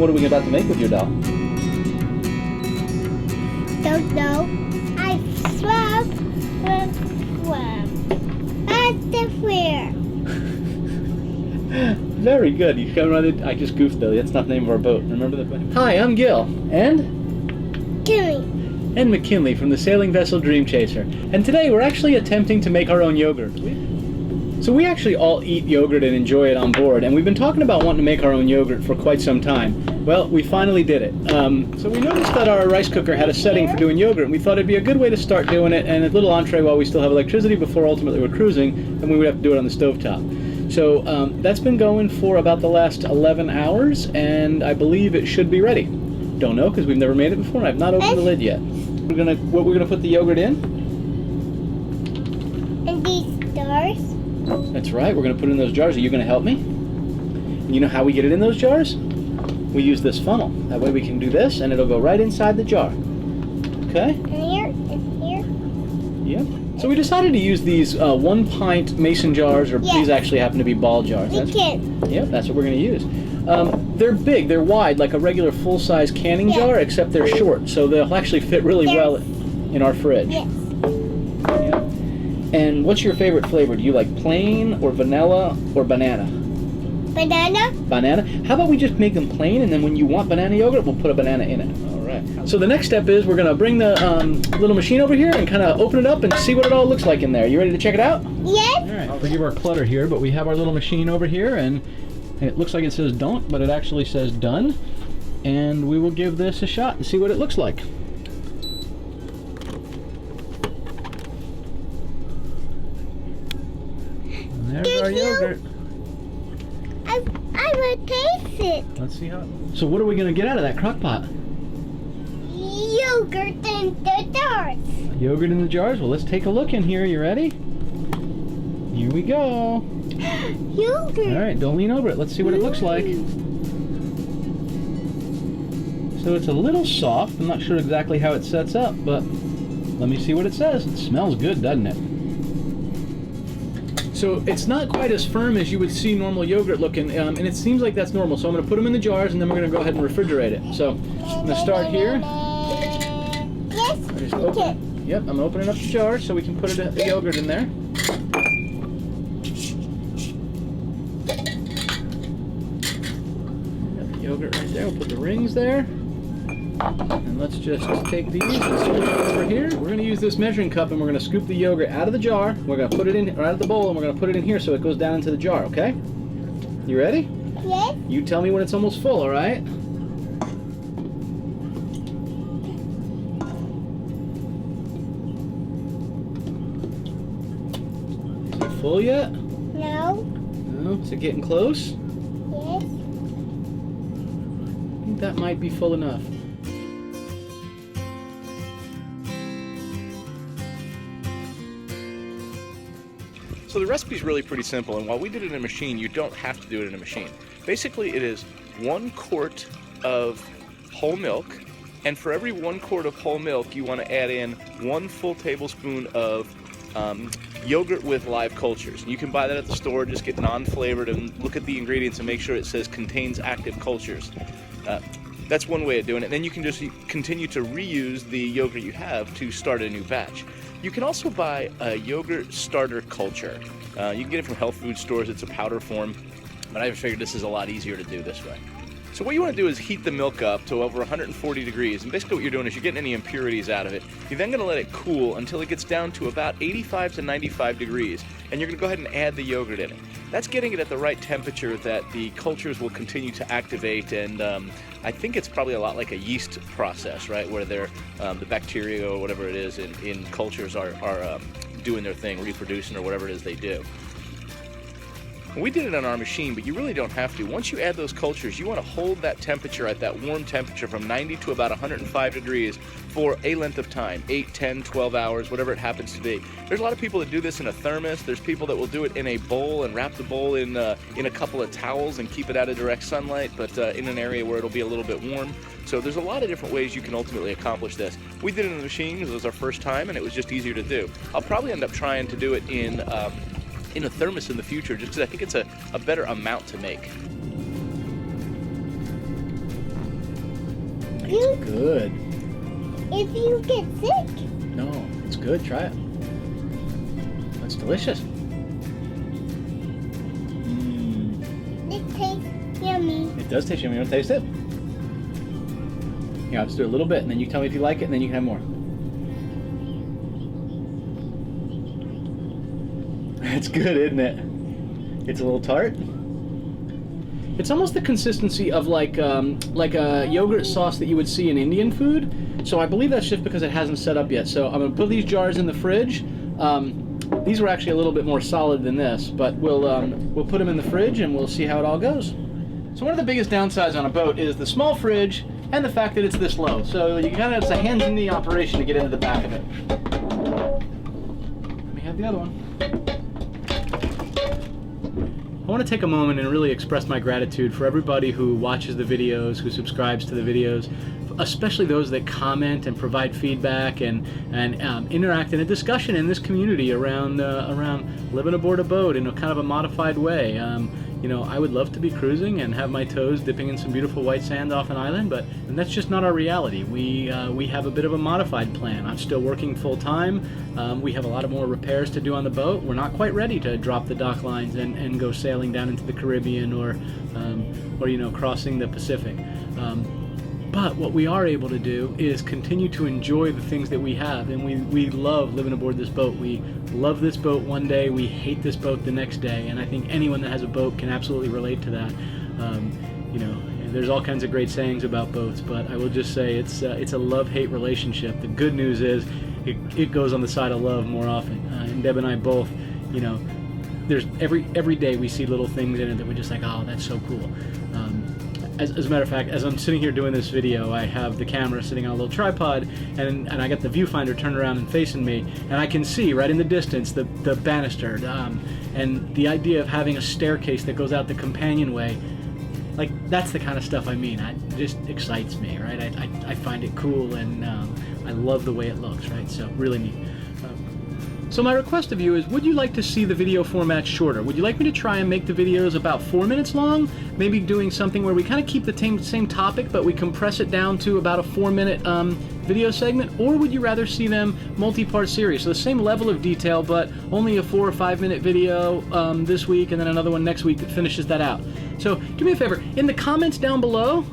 What are we about to make with your doll? Don't know. I swam with swim. That's the fear. Very good. You come right. I just goofed, Billy. That's not the name of our boat. Remember that? Hi, I'm Gil. And? Kimmy. And McKinley from the sailing vessel Dream Chaser. And today we're actually attempting to make our own yogurt. So we actually all eat yogurt and enjoy it on board, and we've been talking about wanting to make our own yogurt for quite some time. Well, we finally did it. So we noticed that our rice cooker had a setting for doing yogurt, and we thought it'd be a good way to start doing it, and a little entree while we still have electricity before ultimately we're cruising, and we would have to do it on the stovetop. So that's been going for about the last 11 hours, and I believe it should be ready. Don't know, because we've never made it before, and I've not opened the lid yet. We're gonna put the yogurt in? And these stars. That's right, we're going to put it in those jars. Are you going to help me? And you know how we get it in those jars? We use this funnel. That way we can do this, and it'll go right inside the jar. Okay? And here, and here. Yep. So we decided to use these 1 pint mason jars, or these actually happen to be ball jars. We can. Yep, that's what we're going to use. They're big, they're wide, like a regular full-size canning jar, except they're short, so they'll actually fit really well in our fridge. Yes. Yep. And what's your favorite flavor? Do you like plain or vanilla or banana? Banana. Banana? How about we just make them plain, and then when you want banana yogurt, we'll put a banana in it. All right. So the next step is we're going to bring the little machine over here and kind of open it up and see what it all looks like in there. You ready to check it out? Yes. All right. Forgive our clutter here, but we have our little machine over here, and it looks like it says don't, but it actually says done. And we will give this a shot and see what it looks like. There's our yogurt. I will taste it. Let's see how. So what are we going to get out of that crock pot? Yogurt in the jars. Yogurt in the jars? Well, let's take a look in here. You ready? Here we go. Yogurt. All right, don't lean over it. Let's see what it looks like. So it's a little soft. I'm not sure exactly how it sets up, but let me see what it says. It smells good, doesn't it? So it's not quite as firm as you would see normal yogurt looking, and it seems like that's normal. So I'm going to put them in the jars, and then we're going to go ahead and refrigerate it. So I'm going to start here. Yes. Open. Yep, I'm opening up the jar so we can put the yogurt in there. Got the yogurt right there. We'll put the rings there. And let's just take these and switch it over here. We're going to use this measuring cup, and we're going to scoop the yogurt out of the jar. We're going to put it in, or out of the bowl, and we're going to put it in here so it goes down into the jar, okay? You ready? Yes. You tell me when it's almost full, all right? Is it full yet? No. No? Is it getting close? Yes. I think that might be full enough. So the recipe is really pretty simple, and while we did it in a machine, you don't have to do it in a machine. Basically, it is 1 quart of whole milk, and for every 1 quart of whole milk, you want to add in 1 full tablespoon of yogurt with live cultures. And you can buy that at the store, just get non-flavored, and look at the ingredients and make sure it says contains active cultures. That's one way of doing it. Then you can just continue to reuse the yogurt you have to start a new batch. You can also buy a yogurt starter culture. You can get it from health food stores. It's a powder form, but I figured this is a lot easier to do this way. So what you want to do is heat the milk up to over 140 degrees, and basically what you're doing is you're getting any impurities out of it. You're then going to let it cool until it gets down to about 85 to 95 degrees, and you're going to go ahead and add the yogurt in it. That's getting it at the right temperature that the cultures will continue to activate, and I think it's probably a lot like a yeast process, right, where they're, the bacteria or whatever it is in cultures are doing their thing, reproducing or whatever it is they do. We did it on our machine, but you really don't have to. Once you add those cultures, you want to hold that temperature at that warm temperature from 90 to about 105 degrees for a length of time, 8, 10, 12 hours, whatever it happens to be. There's a lot of people that do this in a thermos. There's people that will do it in a bowl and wrap the bowl in a couple of towels and keep it out of direct sunlight, but in an area where it'll be a little bit warm. So there's a lot of different ways you can ultimately accomplish this. We did it in the machine because it was our first time, and it was just easier to do. I'll probably end up trying to do it in a thermos in the future, just because I think it's a better amount to make. It's good. If you get sick. No, it's good. Try it. It's delicious. It tastes yummy. It does taste yummy. You want to taste it? Yeah, I'll just do a little bit, and then you tell me if you like it, and then you can have more. It's good, isn't it? It's a little tart. It's almost the consistency of like a yogurt sauce that you would see in Indian food. So I believe that's just because it hasn't set up yet. So I'm gonna put these jars in the fridge. These were actually a little bit more solid than this, but we'll put them in the fridge and we'll see how it all goes. So one of the biggest downsides on a boat is the small fridge and the fact that it's this low. So you kind of, it's a hands and knee operation to get into the back of it. Let me have the other one. I want to take a moment and really express my gratitude for everybody who watches the videos, who subscribes to the videos, especially those that comment and provide feedback and interact in a discussion in this community around living aboard a boat in a kind of a modified way. You know, I would love to be cruising and have my toes dipping in some beautiful white sand off an island, and that's just not our reality. We have a bit of a modified plan. I'm still working full time. We have a lot of more repairs to do on the boat. We're not quite ready to drop the dock lines and go sailing down into the Caribbean or you know, crossing the Pacific. But what we are able to do is continue to enjoy the things that we have, and we love living aboard this boat. We love this boat one day, we hate this boat the next day, and I think anyone that has a boat can absolutely relate to that. You know, there's all kinds of great sayings about boats, but I will just say it's a love-hate relationship. The good news is it goes on the side of love more often, and Deb and I both, you know, there's every day we see little things in it that we're just like, oh, that's so cool. As a matter of fact, as I'm sitting here doing this video, I have the camera sitting on a little tripod, and I got the viewfinder turned around and facing me, and I can see right in the distance the banister, and the idea of having a staircase that goes out the companionway, like, that's the kind of stuff I mean. It just excites me, right? I find it cool, and I love the way it looks, right? So really neat. So my request of you is, would you like to see the video format shorter? Would you like me to try and make the videos about 4 minutes long? Maybe doing something where we kind of keep the same topic, but we compress it down to about a 4-minute video segment? Or would you rather see them multi-part series? So the same level of detail, but only a 4 or 5 minute video this week, and then another one next week that finishes that out. So do me a favor, in the comments down below,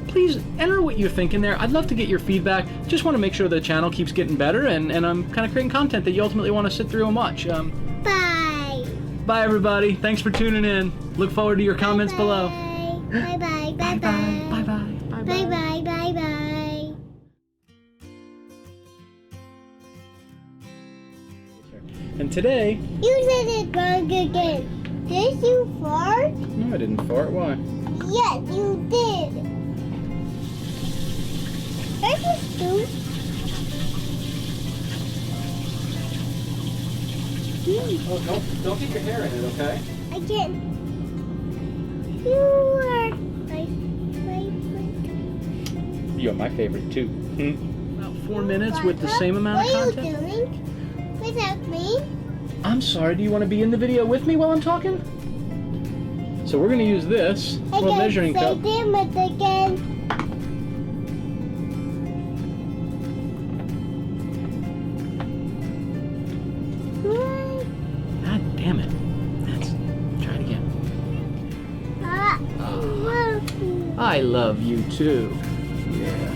please enter what you're thinking there. I'd love to get your feedback. Just want to make sure the channel keeps getting better, and I'm kind of creating content that you ultimately want to sit through and watch. Bye. Bye, everybody. Thanks for tuning in. Look forward to your comments below. Bye bye. Bye bye. Bye bye. Bye bye. Bye bye. And today... You said it wrong again. Did you fart? No, I didn't fart. Why? Yes, you did. I just do. Oh, don't get your hair in it, okay? I can't. You are my favorite. You're my favorite, too. About 4 minutes with the same amount of content? What are you doing without me? I'm sorry, do you want to be in the video with me while I'm talking? So we're going to use this little measuring cup. Damn it again. God damn it. Let's try it again. I love you. I love you too. Yeah.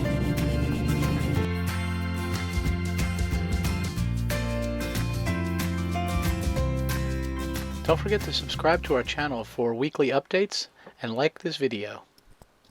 Don't forget to subscribe to our channel for weekly updates and like this video.